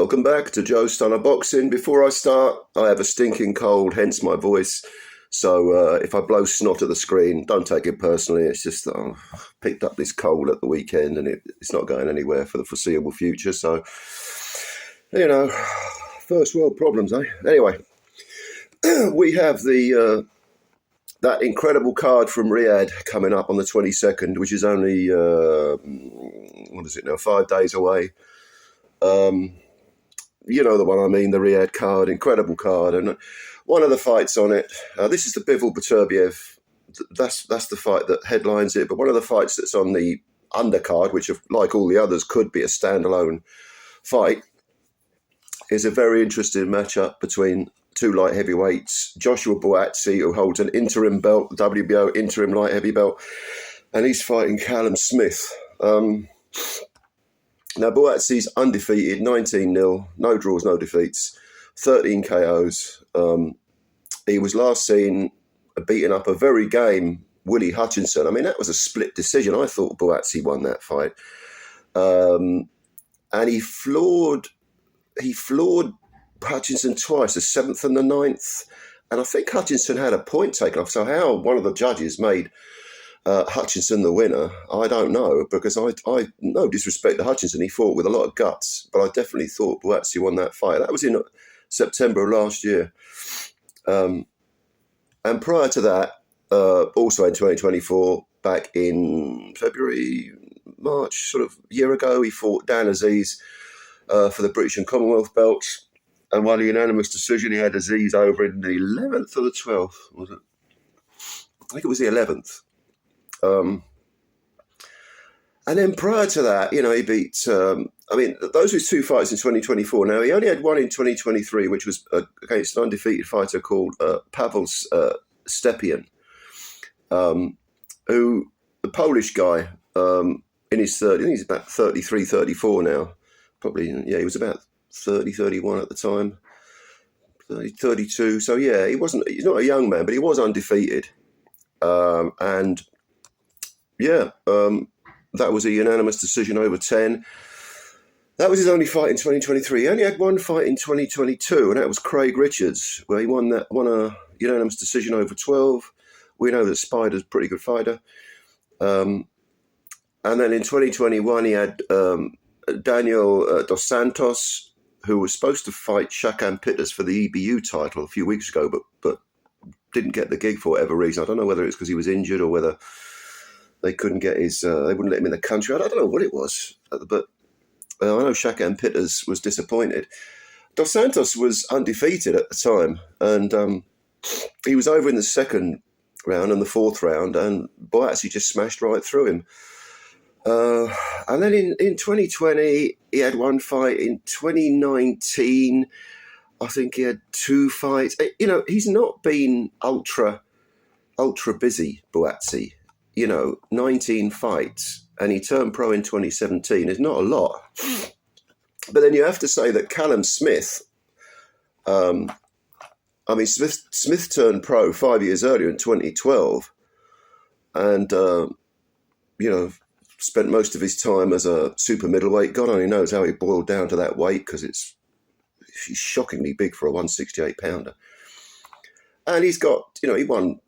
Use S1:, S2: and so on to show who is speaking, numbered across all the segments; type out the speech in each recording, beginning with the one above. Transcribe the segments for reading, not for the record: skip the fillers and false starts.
S1: Welcome back to Joe Stunner Boxing. Before I start, I have a stinking cold, hence my voice. So if I blow snot at the screen, don't take it personally. It's just that I picked up this cold at the weekend and it's not going anywhere for the foreseeable future. So, you know, first world problems, eh? Anyway, we have that incredible card from Riyadh coming up on the 22nd, which is only, 5 days away. You know the one I mean, the Riyadh card, incredible card. And one of the fights on it, this is the Bivol Beterbiev. That's the fight that headlines it. But one of the fights that's on the undercard, which, like all the others, could be a standalone fight, is a very interesting matchup between two light heavyweights. Joshua Buatsi, who holds an interim belt, the WBO interim light heavy belt, and he's fighting Callum Smith. Now, Buatsi's undefeated, 19-0, no draws, no defeats, 13 KOs. He was last seen beating up a very game Willie Hutchinson. I mean, that was a split decision. I thought Buatsi won that fight. And he floored Hutchinson twice, the 7th and the 9th. And I think Hutchinson had a point taken off. So how one of the judges made Hutchinson the winner, I don't know, because I no disrespect to Hutchinson, he fought with a lot of guts, but I definitely thought Buatsi won that fight. That was in September of last year. And prior to that, also in 2024, back in February, March, sort of year ago, he fought Dan Aziz for the British and Commonwealth belts and won a unanimous decision. He had Aziz over in the 11th or the 12th, was it? I think it was the 11th. And then prior to that, you know, he beat, those were his two fights in 2024. Now, he only had one in 2023, which was against an undefeated fighter called Pavel Stepien, who, the Polish guy, in his 30s, I think he's about 33, 34 now. Probably, yeah, he was about 30, 31 at the time, 32. So, yeah, he's not a young man, but he was undefeated. That was a unanimous decision over 10. That was his only fight in 2023. He only had one fight in 2022, and that was Craig Richards, where he won a unanimous decision over 12. We know that Spider's a pretty good fighter. And then in 2021, he had Daniel Dos Santos, who was supposed to fight Shakan Pitters for the EBU title a few weeks ago, but didn't get the gig for whatever reason. I don't know whether it's because he was injured or whether they couldn't get they wouldn't let him in the country. I don't know what it was, but I know Shakan Pitters was disappointed. Dos Santos was undefeated at the time, and he was over in the second round and the fourth round, and Buatsi just smashed right through him. And then in 2020, he had one fight. In 2019, I think he had two fights. You know, he's not been ultra busy, Buatsi. 19 fights, and he turned pro in 2017 is not a lot. But then you have to say that Callum Smith, Smith turned pro 5 years earlier in 2012, and, spent most of his time as a super middleweight. God only knows how he boiled down to that weight, because he's shockingly big for a 168 pounder. And he's got, he won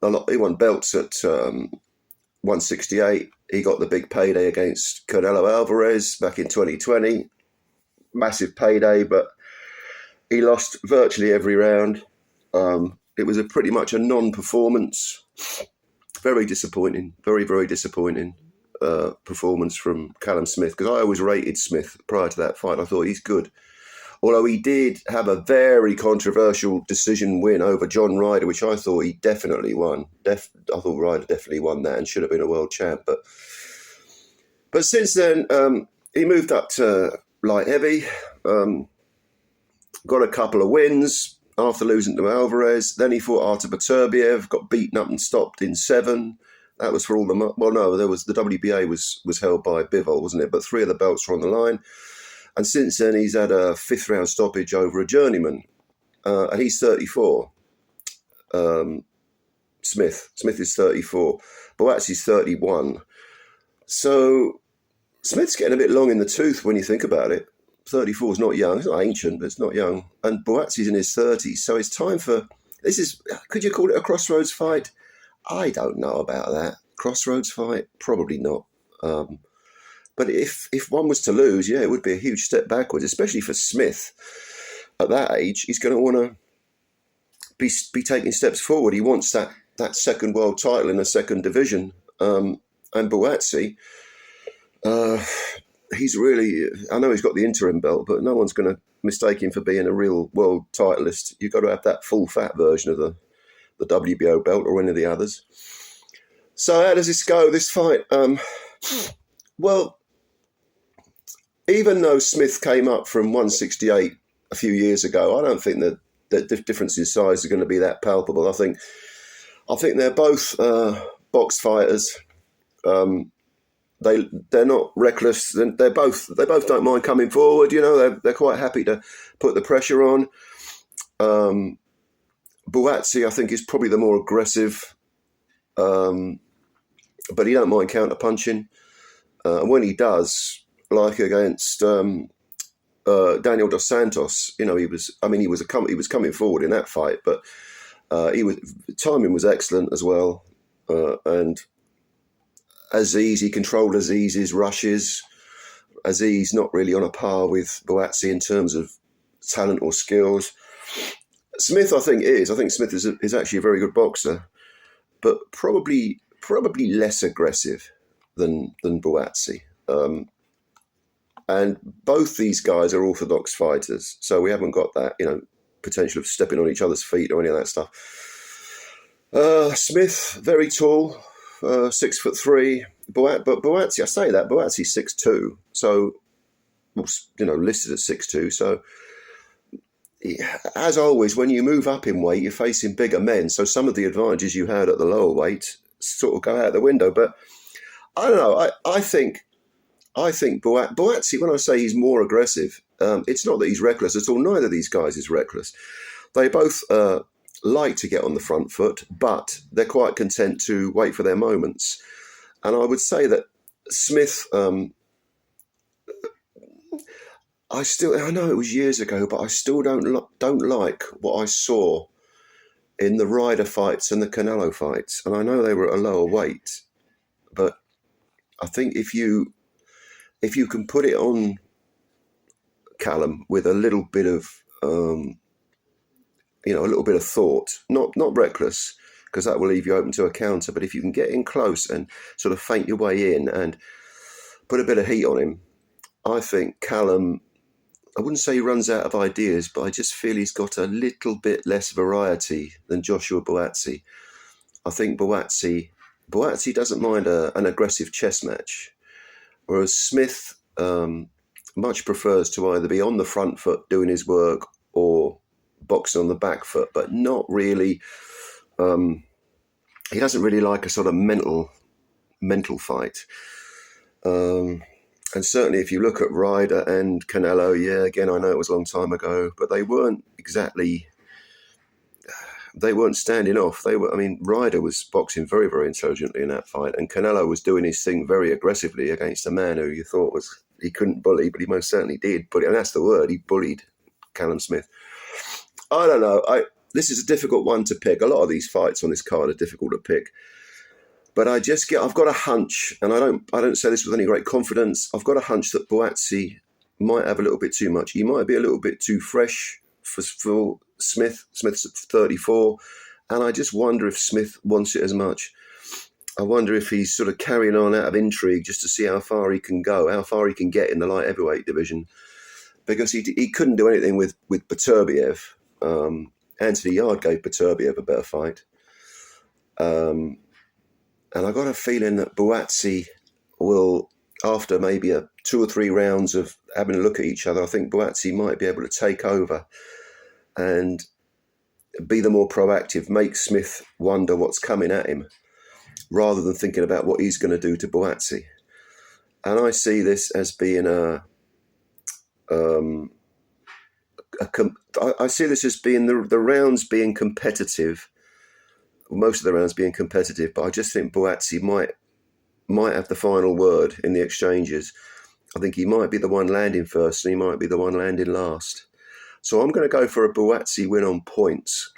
S1: a lot. He won belts at 168. He got the big payday against Canelo Alvarez back in 2020. Massive payday, but he lost virtually every round. It was pretty much a non-performance. Very disappointing. Very, very disappointing performance from Callum Smith, because I always rated Smith prior to that fight. I thought he's good. Although he did have a very controversial decision win over John Ryder, which I thought he definitely won. I thought Ryder definitely won that and should have been a world champ. But since then, he moved up to light heavy, got a couple of wins after losing to Alvarez. Then he fought Artur Beterbiev, got beaten up and stopped in 7. That was for all the... Well, no, there was the WBA was held by Bivol, wasn't it? But 3 of the belts were on the line. And since then, he's had a 5th round stoppage over a journeyman. And he's 34. Smith is 34. Buatsi's 31. So Smith's getting a bit long in the tooth when you think about it. 34 is not young. It's not ancient, but it's not young. And Buatsi's in his 30s. So it's time for, could you call it a crossroads fight? I don't know about that. Crossroads fight? Probably not. But if one was to lose, yeah, it would be a huge step backwards, especially for Smith. At that age, he's going to want to be taking steps forward. He wants that second world title in the second division. And Buatsi, he's really, I know he's got the interim belt, but no one's going to mistake him for being a real world titleist. You've got to have that full fat version of the WBO belt or any of the others. So how does this go, this fight? Well, even though Smith came up from 168 a few years ago, I don't think that the difference in size is going to be that palpable. I think they're both box fighters. They're not reckless. They both don't mind coming forward. You know, they're quite happy to put the pressure on. Buatsi, I think, is probably the more aggressive, but he don't mind counter punching. And when he does, like against Daniel Dos Santos, you know, he was coming forward in that fight, but timing was excellent as well, and he controlled Aziz's rushes. Aziz not really on a par with Buatsi in terms of talent or skills. Smith, I think Smith is actually a very good boxer, but probably less aggressive than Buatsi. And both these guys are orthodox fighters, so we haven't got that, you know, potential of stepping on each other's feet or any of that stuff. Smith, very tall, 6'3". But Buatsi, I say that, Buatsi's 6'2", so, you know, listed at 6'2". So, as always, when you move up in weight, you're facing bigger men, so some of the advantages you had at the lower weight sort of go out the window. But I don't know. I think Buatsi, when I say he's more aggressive, it's not that he's reckless at all. Neither of these guys is reckless. They both like to get on the front foot, but they're quite content to wait for their moments. And I would say that Smith, I know it was years ago, but I still don't like what I saw in the Ryder fights and the Canelo fights. And I know they were at a lower weight, but I think if you can put it on Callum with a little bit of, a little bit of thought, not reckless, because that will leave you open to a counter. But if you can get in close and sort of feint your way in and put a bit of heat on him, I think Callum, I wouldn't say he runs out of ideas, but I just feel he's got a little bit less variety than Joshua Buatsi. I think Buatsi doesn't mind an aggressive chess match, whereas Smith much prefers to either be on the front foot doing his work or boxing on the back foot, but not really. He doesn't really like a sort of mental fight. And certainly if you look at Ryder and Canelo, yeah, again, I know it was a long time ago, but they weren't standing off. Ryder was boxing very, very intelligently in that fight, and Canelo was doing his thing very aggressively against a man who you thought he couldn't bully, but he most certainly did bully, and that's the word, he bullied Callum Smith. I don't know. This is a difficult one to pick. A lot of these fights on this card are difficult to pick. But I've got a hunch, and I don't say this with any great confidence. I've got a hunch that Buatsi might have a little bit too much. He might be a little bit too fresh for Smith. Smith's at 34, and I just wonder if Smith wants it as much. I wonder if he's sort of carrying on out of intrigue just to see how far he can go, how far he can get in the light heavyweight division, because he couldn't do anything with Beterbiev. Anthony Yard gave Beterbiev a better fight. And I got a feeling that Buatsi will, after maybe 2 or 3 rounds of having a look at each other, I think Buatsi might be able to take over and be the more proactive, make Smith wonder what's coming at him, rather than thinking about what he's going to do to Buatsi. And I see this as being I see this as being the rounds being competitive. Most of the rounds being competitive, but I just think Buatsi might have the final word in the exchanges. I think he might be the one landing first and he might be the one landing last. So I'm going to go for a Buatsi win on points.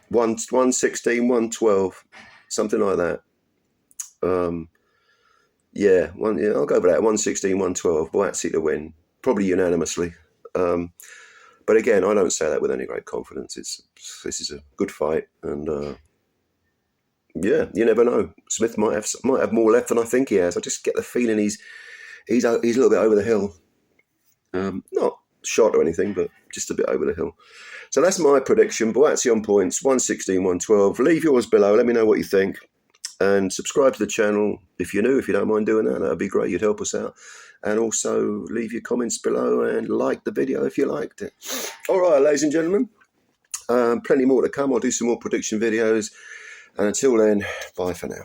S1: 116, 112, something like that. Yeah, I'll go with that. 116, 112. Buatsi to win, probably unanimously. But again, I don't say that with any great confidence. This is a good fight, and yeah, you never know. Smith might have more left than I think he has. I just get the feeling he's a little bit over the hill. Not shot or anything, but just a bit over the hill. So that's my prediction. Buatsi on points, 116, 112. Leave yours below. Let me know what you think. And subscribe to the channel if you're new, if you don't mind doing that. That would be great. You'd help us out. And also leave your comments below and like the video if you liked it. All right, ladies and gentlemen. Plenty more to come. I'll do some more prediction videos. And until then, bye for now.